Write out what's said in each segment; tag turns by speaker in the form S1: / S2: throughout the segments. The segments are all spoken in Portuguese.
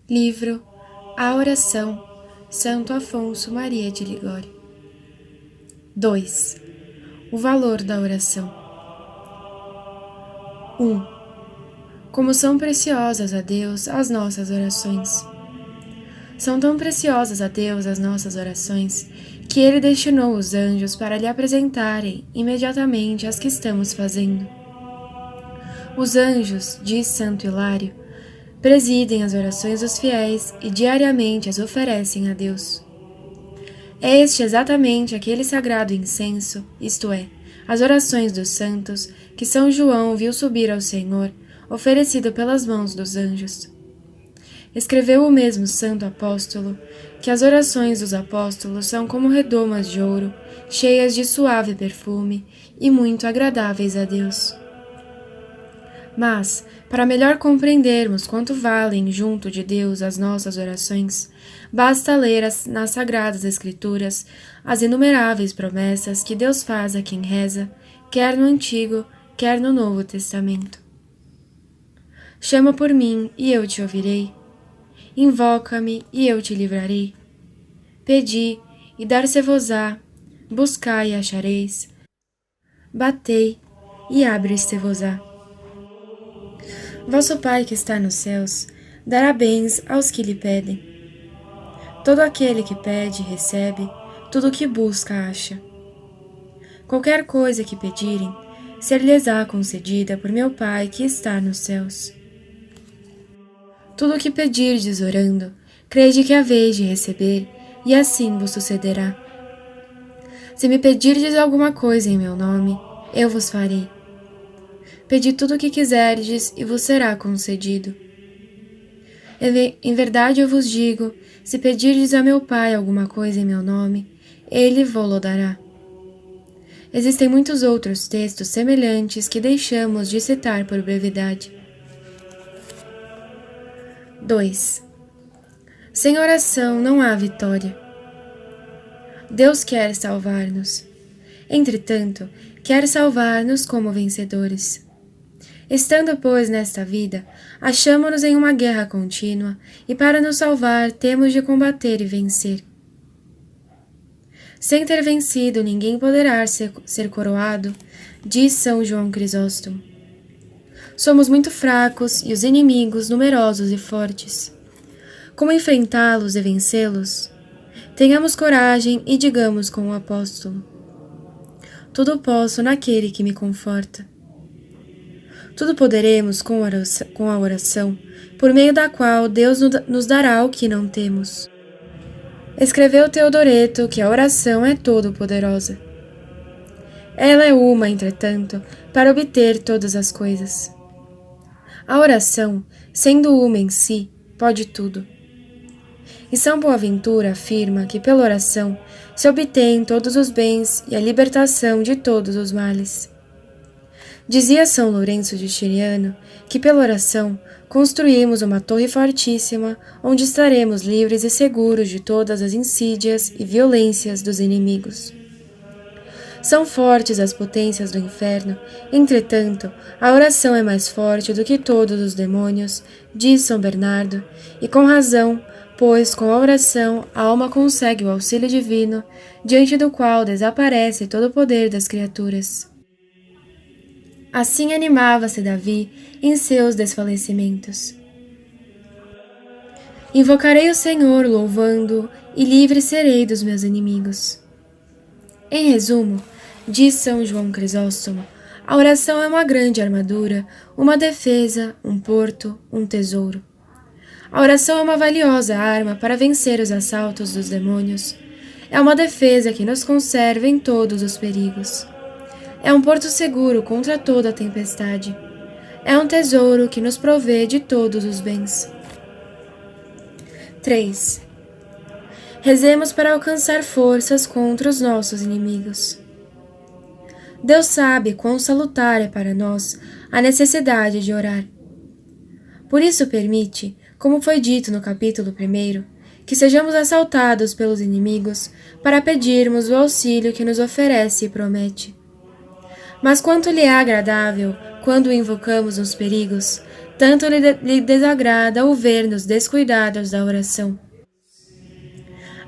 S1: Livro A Oração, Santo Afonso Maria de Ligório. 2. O valor da oração. 1. Como são preciosas a Deus as nossas orações. São tão preciosas a Deus as nossas orações que Ele destinou os anjos para lhe apresentarem imediatamente as que estamos fazendo. Os anjos, diz Santo Hilário, presidem as orações dos fiéis e diariamente as oferecem a Deus. É este exatamente aquele sagrado incenso, isto é, as orações dos santos, que São João viu subir ao Senhor, oferecido pelas mãos dos anjos. Escreveu o mesmo santo apóstolo que as orações dos apóstolos são como redomas de ouro, cheias de suave perfume e muito agradáveis a Deus. Mas, para melhor compreendermos quanto valem junto de Deus as nossas orações, basta ler nas Sagradas Escrituras as inumeráveis promessas que Deus faz a quem reza, quer no Antigo, quer no Novo Testamento. Chama por mim e eu te ouvirei. Invoca-me e eu te livrarei. Pedi e dar-se-vos-á, buscai e achareis. Batei e abre-se-vos-á. Vosso Pai que está nos céus, dará bens aos que lhe pedem. Todo aquele que pede, recebe, tudo o que busca, acha. Qualquer coisa que pedirem, ser-lhes-á concedida por meu Pai que está nos céus. Tudo o que pedirdes orando, crede que haveis de receber, e assim vos sucederá. Se me pedirdes alguma coisa em meu nome, eu vos farei. Pedi tudo o que quiserdes e vos será concedido. Em verdade eu vos digo, se pedirdes a meu Pai alguma coisa em meu nome, ele vô-lo dará. Existem muitos outros textos semelhantes que deixamos de citar por brevidade. 2. Sem oração não há vitória. Deus quer salvar-nos. Entretanto, quer salvar-nos como vencedores. Estando, pois, nesta vida, achamo-nos em uma guerra contínua, e para nos salvar temos de combater e vencer. Sem ter vencido, ninguém poderá ser coroado, diz São João Crisóstomo. Somos muito fracos e os inimigos numerosos e fortes. Como enfrentá-los e vencê-los? Tenhamos coragem e digamos com o apóstolo: tudo posso naquele que me conforta. Tudo poderemos com a oração, por meio da qual Deus nos dará o que não temos. Escreveu Teodoreto que a oração é todo-poderosa. Ela é uma, entretanto, para obter todas as coisas. A oração, sendo uma em si, pode tudo. E São Boaventura afirma que pela oração se obtém todos os bens e a libertação de todos os males. Dizia São Lourenço de Chiriano que pela oração construímos uma torre fortíssima onde estaremos livres e seguros de todas as insídias e violências dos inimigos. São fortes as potências do inferno, entretanto, a oração é mais forte do que todos os demônios, diz São Bernardo, e com razão, pois com a oração a alma consegue o auxílio divino, diante do qual desaparece todo o poder das criaturas. Assim animava-se Davi em seus desfalecimentos. Invocarei o Senhor louvando-o e livre serei dos meus inimigos. Em resumo, diz São João Crisóstomo, a oração é uma grande armadura, uma defesa, um porto, um tesouro. A oração é uma valiosa arma para vencer os assaltos dos demônios. É uma defesa que nos conserva em todos os perigos. É um porto seguro contra toda a tempestade. É um tesouro que nos provê de todos os bens. 3. Rezemos para alcançar forças contra os nossos inimigos. Deus sabe quão salutar é para nós a necessidade de orar. Por isso permite, como foi dito no capítulo 1, que sejamos assaltados pelos inimigos para pedirmos o auxílio que nos oferece e promete. Mas quanto lhe é agradável, quando o invocamos nos perigos, tanto lhe desagrada o ver-nos descuidados da oração.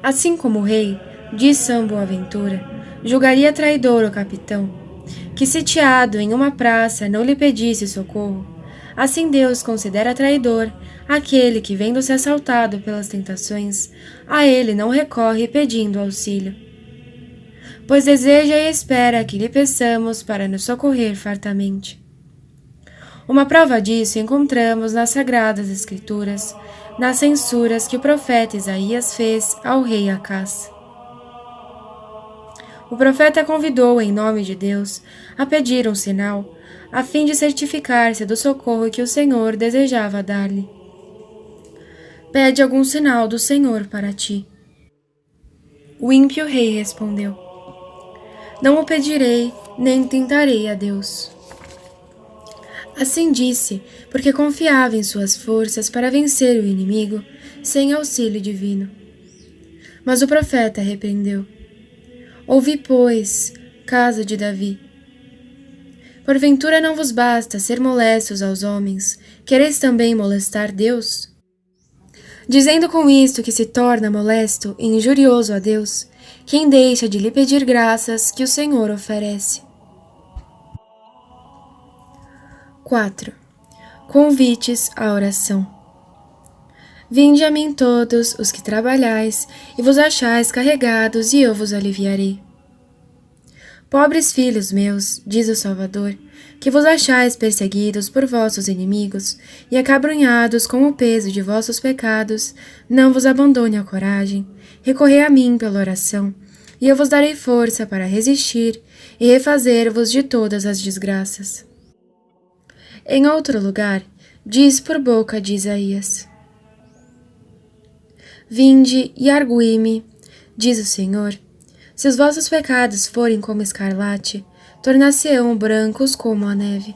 S1: Assim como o rei, diz São Boaventura, julgaria traidor o capitão, que sitiado em uma praça não lhe pedisse socorro, assim Deus considera traidor aquele que, vendo-se assaltado pelas tentações, a ele não recorre pedindo auxílio, pois deseja e espera que lhe peçamos para nos socorrer fartamente. Uma prova disso encontramos nas Sagradas Escrituras, nas censuras que o profeta Isaías fez ao rei Acás. O profeta convidou, em nome de Deus, a pedir um sinal, a fim de certificar-se do socorro que o Senhor desejava dar-lhe. Pede algum sinal do Senhor para ti. O ímpio rei respondeu: Não o pedirei, nem tentarei a Deus. Assim disse, porque confiava em suas forças para vencer o inimigo, sem auxílio divino. Mas o profeta repreendeu: Ouvi, pois, casa de Davi. Porventura não vos basta ser molestos aos homens, quereis também molestar Deus? Dizendo com isto que se torna molesto e injurioso a Deus, quem deixa de lhe pedir graças que o Senhor oferece. 4. Convites à oração. Vinde a mim todos os que trabalhais e vos achais carregados, e eu vos aliviarei. Pobres filhos meus, diz o Salvador, que vos achais perseguidos por vossos inimigos e acabrunhados com o peso de vossos pecados, não vos abandone a coragem, recorrei a mim pela oração, e eu vos darei força para resistir e refazer-vos de todas as desgraças. Em outro lugar, diz por boca de Isaías: Vinde e argui-me, diz o Senhor, se os vossos pecados forem como escarlate, tornar-se-ão brancos como a neve.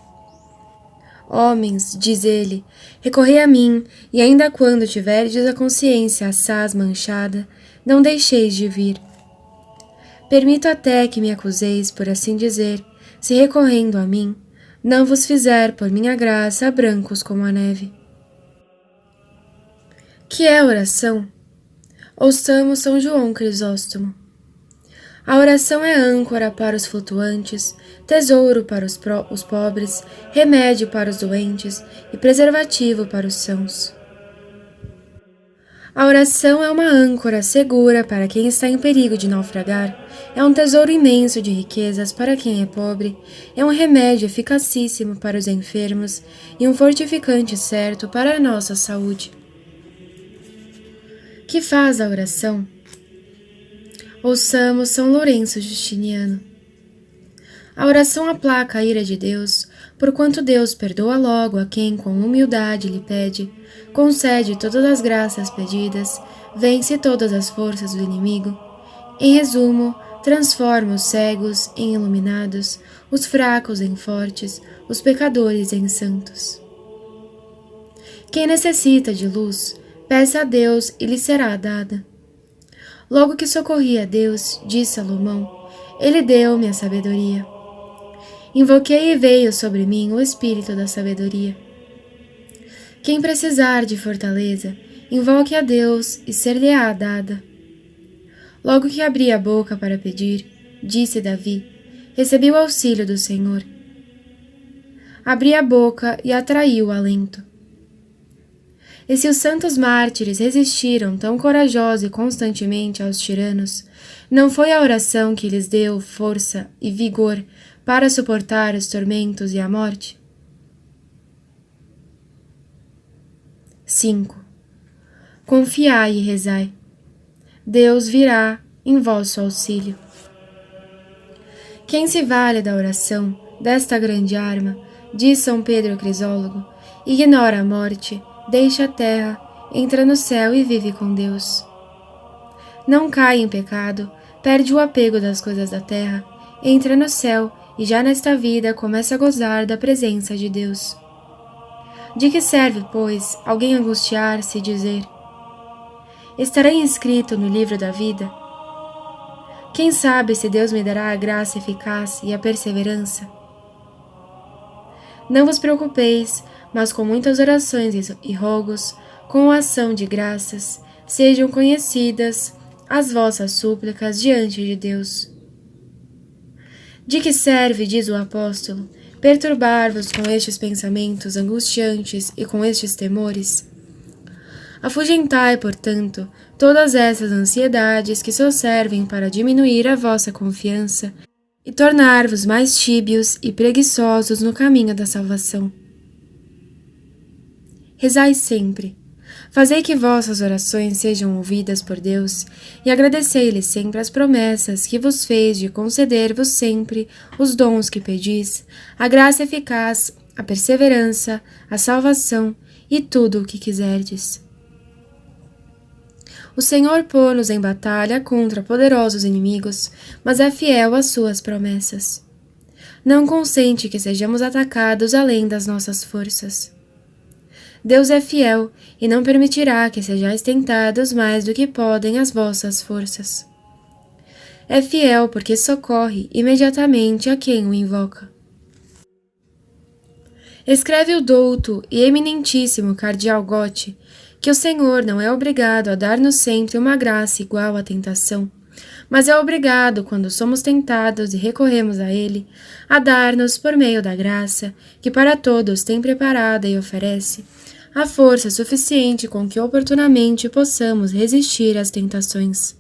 S1: Homens, diz ele, recorrei a mim, e ainda quando tiverdes a consciência assaz manchada, não deixeis de vir. Permito até que me acuseis, por assim dizer, se recorrendo a mim, não vos fizer por minha graça brancos como a neve. Que é oração? Ouçamos São João Crisóstomo. A oração é âncora para os flutuantes, tesouro para os pobres, remédio para os doentes e preservativo para os sãos. A oração é uma âncora segura para quem está em perigo de naufragar, é um tesouro imenso de riquezas para quem é pobre, é um remédio eficacíssimo para os enfermos e um fortificante certo para a nossa saúde. Que faz a oração? Ouçamos São Lourenço Justiniano. A oração aplaca a ira de Deus, porquanto Deus perdoa logo a quem com humildade lhe pede, concede todas as graças pedidas, vence todas as forças do inimigo. Em resumo, transforma os cegos em iluminados, os fracos em fortes, os pecadores em santos. Quem necessita de luz, peça a Deus e lhe será dada. Logo que socorri a Deus, diz Salomão, ele deu-me a sabedoria. Invoquei e veio sobre mim o Espírito da sabedoria. Quem precisar de fortaleza, invoque a Deus e ser-lhe-á dada. Logo que abri a boca para pedir, disse Davi, recebi o auxílio do Senhor. Abri a boca e atraí o alento. E se os santos mártires resistiram tão corajosos e constantemente aos tiranos, não foi a oração que lhes deu força e vigor para suportar os tormentos e a morte? 5. Confiai e rezai. Deus virá em vosso auxílio. Quem se vale da oração, desta grande arma, diz São Pedro Crisólogo, ignora a morte, deixa a terra, entra no céu e vive com Deus. Não cai em pecado, perde o apego das coisas da terra, entra no céu e já nesta vida começa a gozar da presença de Deus. De que serve, pois, alguém angustiar-se e dizer: estarei inscrito no livro da vida? Quem sabe se Deus me dará a graça eficaz e a perseverança? Não vos preocupeis, mas com muitas orações e rogos, com a ação de graças, sejam conhecidas as vossas súplicas diante de Deus. De que serve, diz o apóstolo, perturbar-vos com estes pensamentos angustiantes e com estes temores? Afugentai, portanto, todas essas ansiedades que só servem para diminuir a vossa confiança e tornar-vos mais tíbios e preguiçosos no caminho da salvação. Rezai sempre. Fazei que vossas orações sejam ouvidas por Deus e agradecei-lhe sempre as promessas que vos fez de conceder-vos sempre os dons que pedis, a graça eficaz, a perseverança, a salvação e tudo o que quiserdes. O Senhor pô-nos em batalha contra poderosos inimigos, mas é fiel às suas promessas. Não consente que sejamos atacados além das nossas forças. Deus é fiel e não permitirá que sejais tentados mais do que podem as vossas forças. É fiel porque socorre imediatamente a quem o invoca. Escreve o douto e eminentíssimo cardeal Gotti que o Senhor não é obrigado a dar-nos sempre uma graça igual à tentação, mas é obrigado, quando somos tentados e recorremos a Ele, a dar-nos, por meio da graça, que para todos tem preparada e oferece, a força suficiente com que oportunamente possamos resistir às tentações.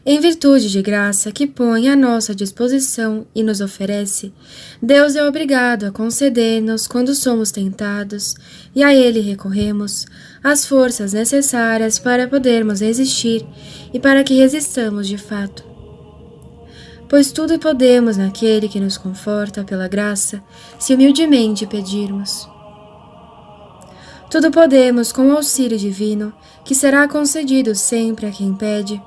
S1: Em virtude de graça que põe à nossa disposição e nos oferece, Deus é obrigado a conceder-nos, quando somos tentados, e a Ele recorremos, as forças necessárias para podermos resistir e para que resistamos de fato. Pois tudo podemos naquele que nos conforta pela graça, se humildemente pedirmos. Tudo podemos com o auxílio divino, que será concedido sempre a quem pede.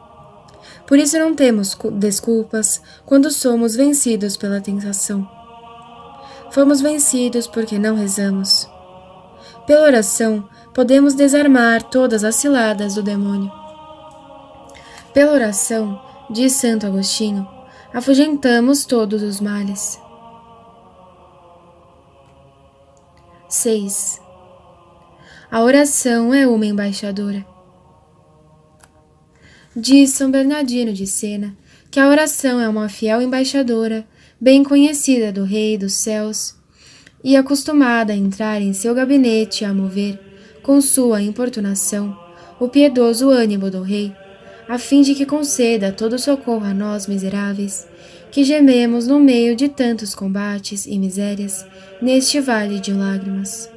S1: Por isso não temos desculpas quando somos vencidos pela tentação. Fomos vencidos porque não rezamos. Pela oração, podemos desarmar todas as ciladas do demônio. Pela oração, diz Santo Agostinho, afugentamos todos os males. 6. A oração é uma embaixadora. Diz São Bernardino de Sena que a oração é uma fiel embaixadora, bem conhecida do Rei dos céus, e acostumada a entrar em seu gabinete a mover, com sua importunação, o piedoso ânimo do Rei, a fim de que conceda todo socorro a nós miseráveis, que gememos no meio de tantos combates e misérias, neste vale de lágrimas.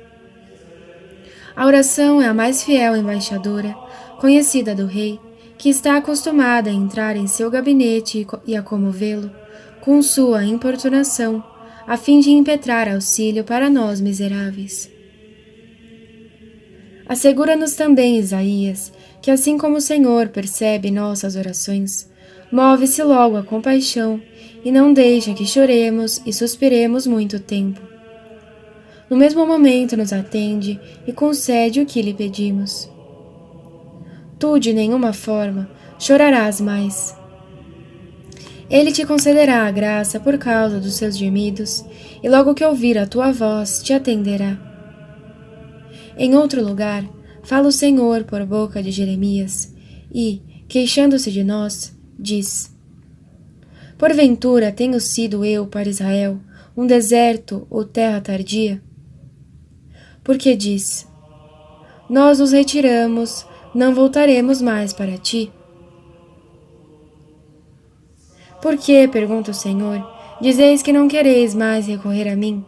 S1: A oração é a mais fiel embaixadora, conhecida do Rei, que está acostumada a entrar em seu gabinete e a comovê-lo, com sua importunação, a fim de impetrar auxílio para nós miseráveis. Assegura-nos também Isaías, que assim como o Senhor percebe nossas orações, move-se logo a compaixão e não deixa que choremos e suspiremos muito tempo. No mesmo momento nos atende e concede o que lhe pedimos. Tu, de nenhuma forma, chorarás mais. Ele te concederá a graça por causa dos seus gemidos, e logo que ouvir a tua voz, te atenderá. Em outro lugar, fala o Senhor por boca de Jeremias, e, queixando-se de nós, diz: Porventura tenho sido eu para Israel um deserto ou terra tardia? Porque diz: Nós nos retiramos, não voltaremos mais para ti. Por que, pergunta o Senhor, dizeis que não quereis mais recorrer a mim?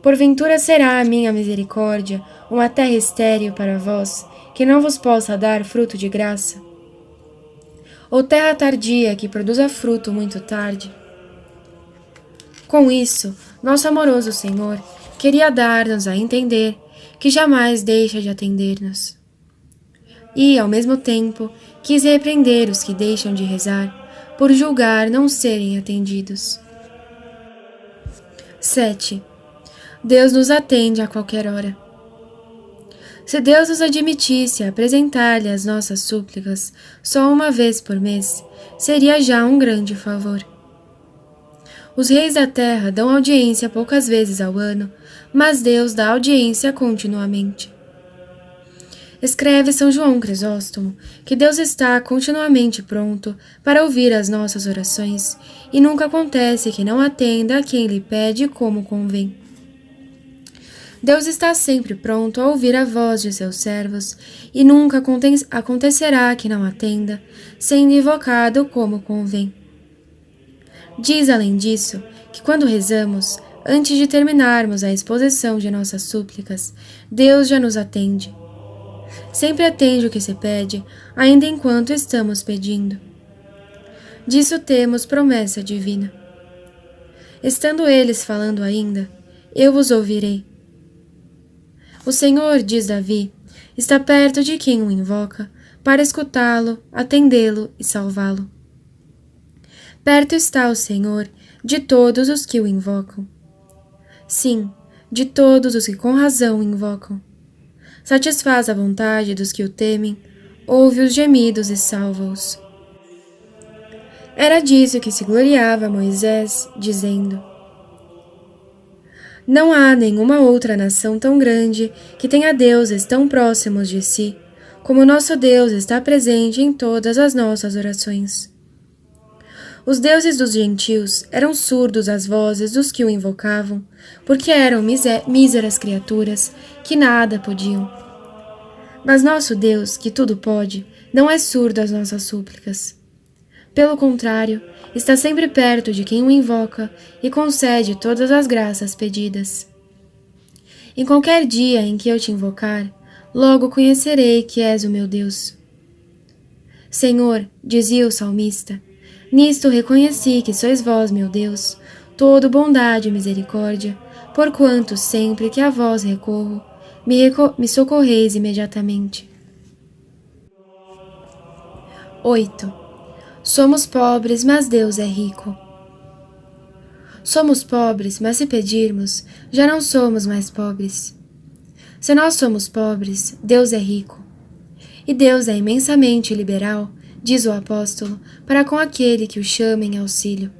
S1: Porventura será a minha misericórdia uma terra estéril para vós, que não vos possa dar fruto de graça? Ou terra tardia que produza fruto muito tarde? Com isso, nosso amoroso Senhor queria dar-nos a entender que jamais deixa de atender-nos. E, ao mesmo tempo, quis repreender os que deixam de rezar, por julgar não serem atendidos. 7. Deus nos atende a qualquer hora. Se Deus nos admitisse a apresentar-lhe as nossas súplicas só uma vez por mês, seria já um grande favor. Os reis da terra dão audiência poucas vezes ao ano, mas Deus dá audiência continuamente. Escreve São João Crisóstomo que Deus está continuamente pronto para ouvir as nossas orações e nunca acontece que não atenda a quem lhe pede como convém. Deus está sempre pronto a ouvir a voz de seus servos e nunca acontecerá que não atenda, sendo invocado como convém. Diz, além disso, que quando rezamos, antes de terminarmos a exposição de nossas súplicas, Deus já nos atende. Sempre atende o que se pede, ainda enquanto estamos pedindo. Disso temos promessa divina. Estando eles falando ainda, eu vos ouvirei. O Senhor, diz Davi, está perto de quem o invoca, para escutá-lo, atendê-lo e salvá-lo. Perto está o Senhor de todos os que o invocam. Sim, de todos os que com razão o invocam. Satisfaz a vontade dos que o temem, ouve os gemidos e salva-os. Era disso que se gloriava Moisés, dizendo: Não há nenhuma outra nação tão grande que tenha deuses tão próximos de si, como nosso Deus está presente em todas as nossas orações. Os deuses dos gentios eram surdos às vozes dos que o invocavam, porque eram míseras criaturas que nada podiam. Mas nosso Deus, que tudo pode, não é surdo às nossas súplicas. Pelo contrário, está sempre perto de quem o invoca e concede todas as graças pedidas. Em qualquer dia em que eu te invocar, logo conhecerei que és o meu Deus. Senhor, dizia o salmista, nisto reconheci que sois vós, meu Deus, todo bondade e misericórdia, porquanto sempre que a vós recorro, me socorreis imediatamente. 8. Somos pobres, mas Deus é rico. Somos pobres, mas se pedirmos, já não somos mais pobres. Se nós somos pobres, Deus é rico. E Deus é imensamente liberal, diz o apóstolo, para com aquele que o chama em auxílio.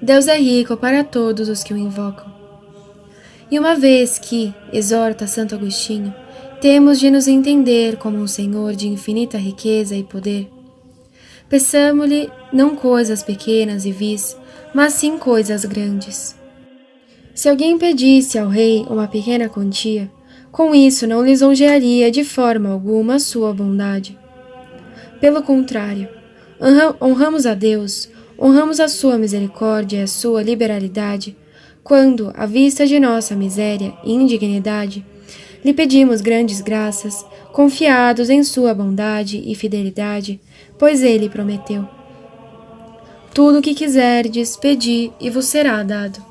S1: Deus é rico para todos os que o invocam. E uma vez que, exorta Santo Agostinho, temos de nos entender como um Senhor de infinita riqueza e poder, peçamo-lhe não coisas pequenas e vis, mas sim coisas grandes. Se alguém pedisse ao rei uma pequena quantia, com isso não lisonjearia de forma alguma a sua bondade. Pelo contrário, honramos a Deus, honramos a sua misericórdia e a sua liberalidade, quando, à vista de nossa miséria e indignidade, lhe pedimos grandes graças, confiados em sua bondade e fidelidade, pois ele prometeu: tudo o que quiserdes, pedi e vos será dado.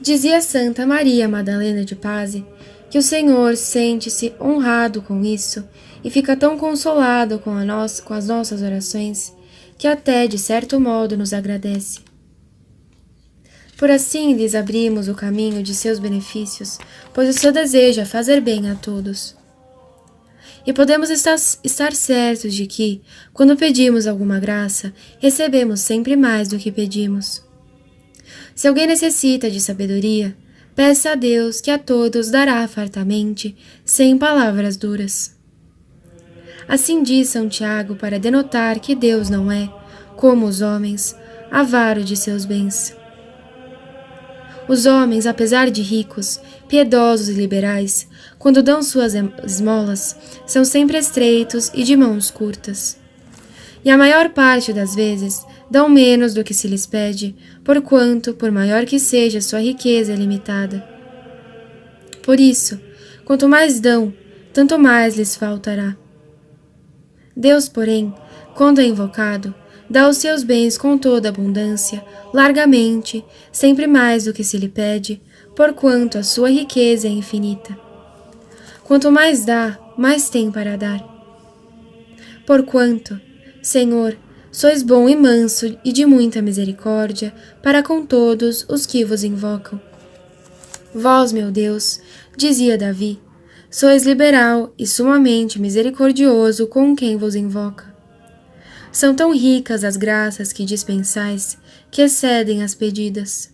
S1: Dizia Santa Maria Madalena de Paz que o Senhor sente-se honrado com isso e fica tão consolado com as nossas orações que até, de certo modo, nos agradece. Por assim lhes abrimos o caminho de seus benefícios, pois o seu desejo é fazer bem a todos. E podemos estar certos de que, quando pedimos alguma graça, recebemos sempre mais do que pedimos. Se alguém necessita de sabedoria, peça a Deus que a todos dará fartamente, sem palavras duras. Assim diz São Tiago para denotar que Deus não é, como os homens, avaro de seus bens. Os homens, apesar de ricos, piedosos e liberais, quando dão suas esmolas, são sempre estreitos e de mãos curtas. E a maior parte das vezes dão menos do que se lhes pede, porquanto, por maior que seja sua riqueza é limitada. Por isso, quanto mais dão, tanto mais lhes faltará. Deus, porém, quando é invocado, dá os seus bens com toda abundância, largamente, sempre mais do que se lhe pede, porquanto a sua riqueza é infinita. Quanto mais dá, mais tem para dar. Porquanto, Senhor, sois bom e manso e de muita misericórdia para com todos os que vos invocam. Vós, meu Deus, dizia Davi, sois liberal e sumamente misericordioso com quem vos invoca. São tão ricas as graças que dispensais, que excedem as pedidas.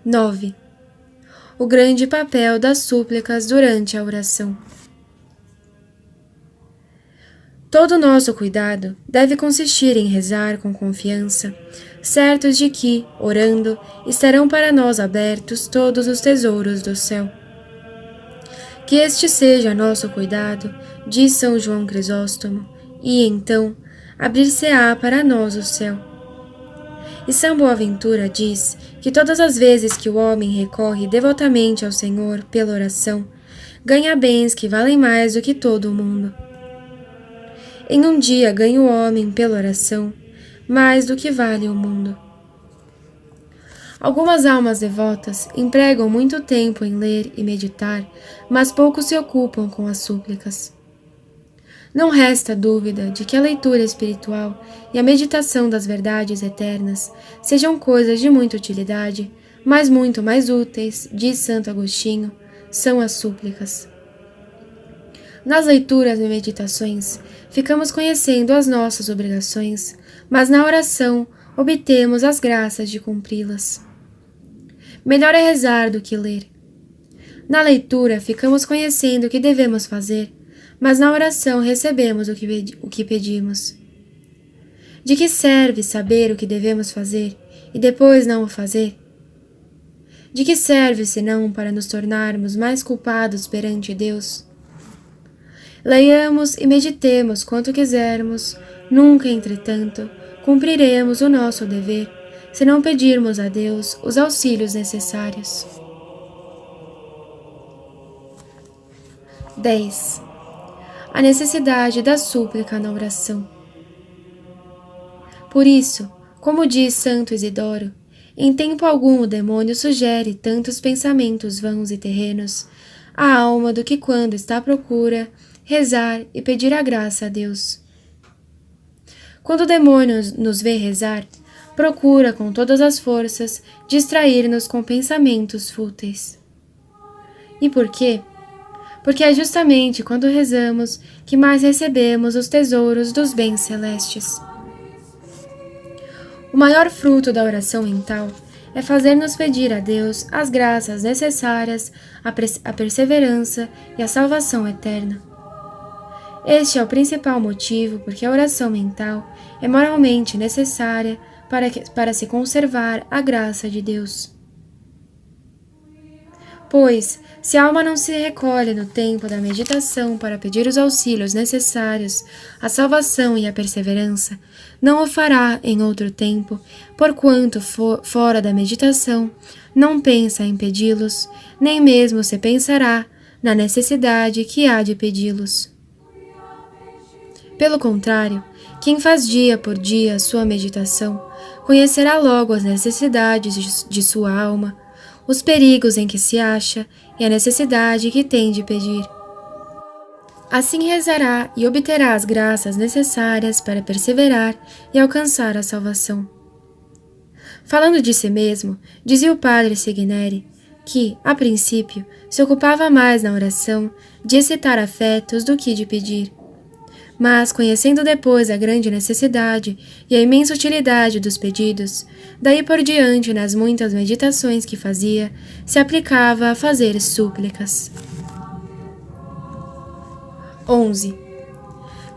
S1: 9. O grande papel das súplicas durante a oração. Todo nosso cuidado deve consistir em rezar com confiança, certos de que, orando, estarão para nós abertos todos os tesouros do céu. Que este seja nosso cuidado, diz São João Crisóstomo, e então abrir-se-á para nós o céu. E São Boaventura diz que todas as vezes que o homem recorre devotamente ao Senhor pela oração, ganha bens que valem mais do que todo o mundo. Em um dia ganha o homem pela oração mais do que vale o mundo. Algumas almas devotas empregam muito tempo em ler e meditar, mas pouco se ocupam com as súplicas. Não resta dúvida de que a leitura espiritual e a meditação das verdades eternas sejam coisas de muita utilidade, mas muito mais úteis, diz Santo Agostinho, são as súplicas. Nas leituras e meditações, ficamos conhecendo as nossas obrigações, mas na oração obtemos as graças de cumpri-las. Melhor é rezar do que ler. Na leitura, ficamos conhecendo o que devemos fazer, mas na oração recebemos o que pedimos. De que serve saber o que devemos fazer e depois não o fazer? De que serve senão para nos tornarmos mais culpados perante Deus? Leiamos e meditemos quanto quisermos, nunca, entretanto, cumpriremos o nosso dever, se não pedirmos a Deus os auxílios necessários. 10. A necessidade da súplica na oração. Por isso, como diz Santo Isidoro, em tempo algum o demônio sugere tantos pensamentos vãos e terrenos à alma do que quando está à procura rezar e pedir a graça a Deus. Quando o demônio nos vê rezar, procura com todas as forças distrair-nos com pensamentos fúteis. E por quê? Porque é justamente quando rezamos que mais recebemos os tesouros dos bens celestes. O maior fruto da oração mental é fazer-nos pedir a Deus as graças necessárias à perseverança e à salvação eterna. Este é o principal motivo porque a oração mental é moralmente necessária para se conservar a graça de Deus. Pois, se a alma não se recolhe no tempo da meditação para pedir os auxílios necessários à salvação e à perseverança, não o fará em outro tempo, porquanto fora da meditação não pensa em pedi-los, nem mesmo se pensará na necessidade que há de pedi-los. Pelo contrário, quem faz dia por dia a sua meditação, conhecerá logo as necessidades de sua alma, os perigos em que se acha e a necessidade que tem de pedir. Assim rezará e obterá as graças necessárias para perseverar e alcançar a salvação. Falando de si mesmo, dizia o padre Segneri que, a princípio, se ocupava mais na oração de excitar afetos do que de pedir. Mas, conhecendo depois a grande necessidade e a imensa utilidade dos pedidos, daí por diante, nas muitas meditações que fazia, se aplicava a fazer súplicas. 11.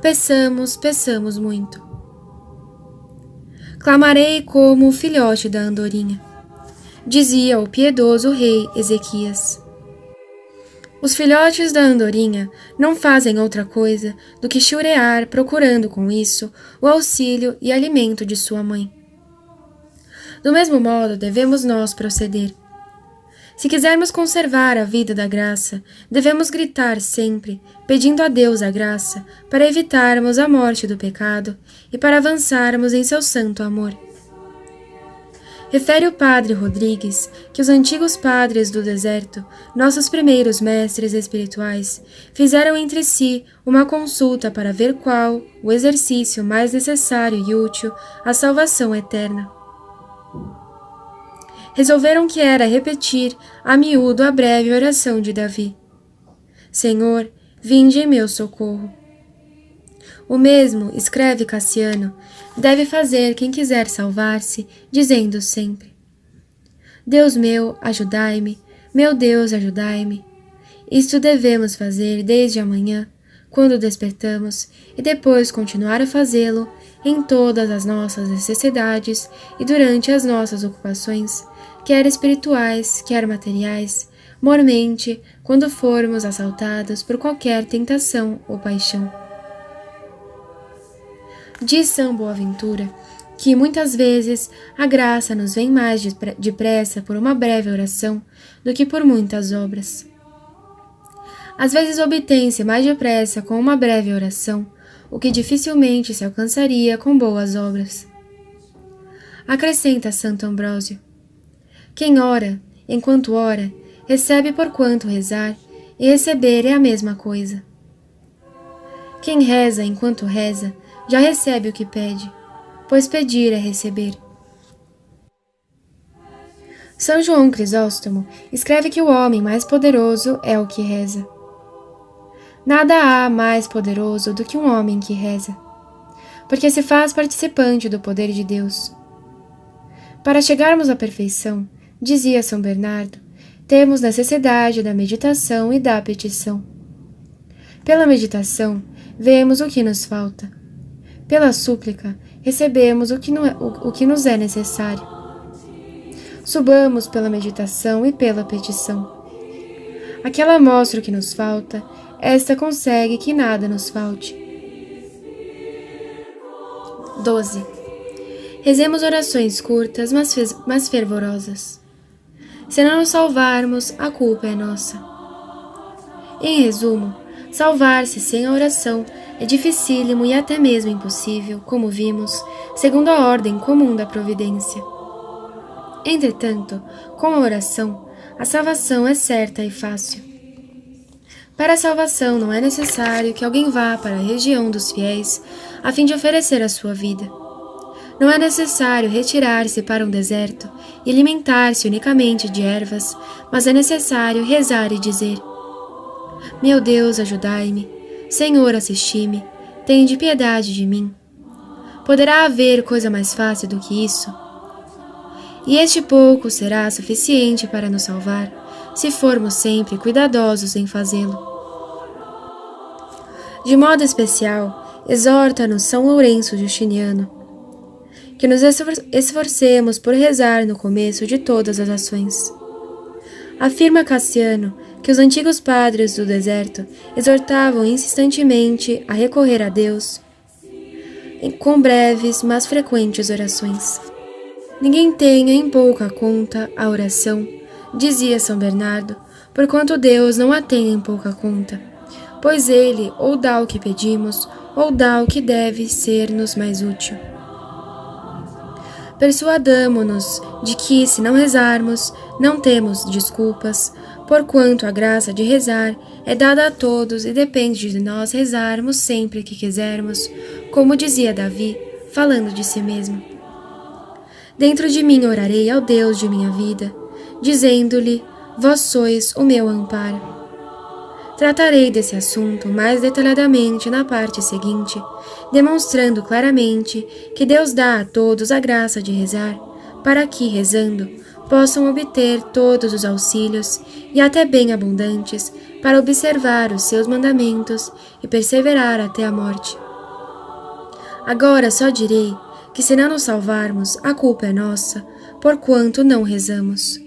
S1: Peçamos muito. Clamarei como o filhote da andorinha, dizia o piedoso rei Ezequias. Os filhotes da andorinha não fazem outra coisa do que churear, procurando com isso o auxílio e alimento de sua mãe. Do mesmo modo, devemos nós proceder. Se quisermos conservar a vida da graça, devemos gritar sempre, pedindo a Deus a graça, para evitarmos a morte do pecado e para avançarmos em seu santo amor. Refere o padre Rodrigues que os antigos padres do deserto, nossos primeiros mestres espirituais, fizeram entre si uma consulta para ver qual o exercício mais necessário e útil à salvação eterna. Resolveram que era repetir a miúdo a breve oração de Davi: Senhor, vinde em meu socorro. O mesmo, escreve Cassiano, deve fazer quem quiser salvar-se, dizendo sempre: Deus meu, ajudai-me, meu Deus, ajudai-me. Isto devemos fazer desde amanhã, quando despertamos, e depois continuar a fazê-lo em todas as nossas necessidades e durante as nossas ocupações, quer espirituais, quer materiais, mormente, quando formos assaltados por qualquer tentação ou paixão. Diz São Boaventura que muitas vezes a graça nos vem mais depressa por uma breve oração do que por muitas obras. Às vezes obtém-se mais depressa com uma breve oração, o que dificilmente se alcançaria com boas obras. Acrescenta Santo Ambrósio: quem ora, enquanto ora, recebe por quanto rezar, e receber é a mesma coisa. Quem reza enquanto reza, já recebe o que pede, pois pedir é receber. São João Crisóstomo escreve que o homem mais poderoso é o que reza. Nada há mais poderoso do que um homem que reza, porque se faz participante do poder de Deus. Para chegarmos à perfeição, dizia São Bernardo, temos necessidade da meditação e da petição. Pela meditação, vemos o que nos falta. Pela súplica, recebemos o que nos é necessário. Subamos pela meditação e pela petição. Aquela mostra o que nos falta, esta consegue que nada nos falte. 12. Rezemos orações curtas, mas fervorosas. Se não nos salvarmos, a culpa é nossa. Em resumo, salvar-se sem a oração é dificílimo e até mesmo impossível, como vimos, segundo a ordem comum da providência. Entretanto, com a oração, a salvação é certa e fácil. Para a salvação não é necessário que alguém vá para a região dos fiéis a fim de oferecer a sua vida. Não é necessário retirar-se para um deserto e alimentar-se unicamente de ervas, mas é necessário rezar e dizer: meu Deus, ajudai-me. Senhor, assisti-me. Tende piedade de mim. Poderá haver coisa mais fácil do que isso? E este pouco será suficiente para nos salvar, se formos sempre cuidadosos em fazê-lo. De modo especial, exorta-nos São Lourenço Justiniano, que nos esforcemos por rezar no começo de todas as ações. Afirma Cassiano que os antigos padres do deserto exortavam insistentemente a recorrer a Deus com breves, mas frequentes orações. Ninguém tenha em pouca conta a oração, dizia São Bernardo, porquanto Deus não a tem em pouca conta, pois Ele ou dá o que pedimos, ou dá o que deve ser-nos mais útil. Persuadamo-nos de que, se não rezarmos, não temos desculpas, porquanto a graça de rezar é dada a todos e depende de nós rezarmos sempre que quisermos, como dizia Davi, falando de si mesmo. Dentro de mim orarei ao Deus de minha vida, dizendo-lhe: vós sois o meu amparo. Tratarei desse assunto mais detalhadamente na parte seguinte, demonstrando claramente que Deus dá a todos a graça de rezar, para que, rezando, possam obter todos os auxílios, e até bem abundantes, para observar os seus mandamentos e perseverar até a morte. Agora só direi que, se não nos salvarmos, a culpa é nossa, porquanto não rezamos.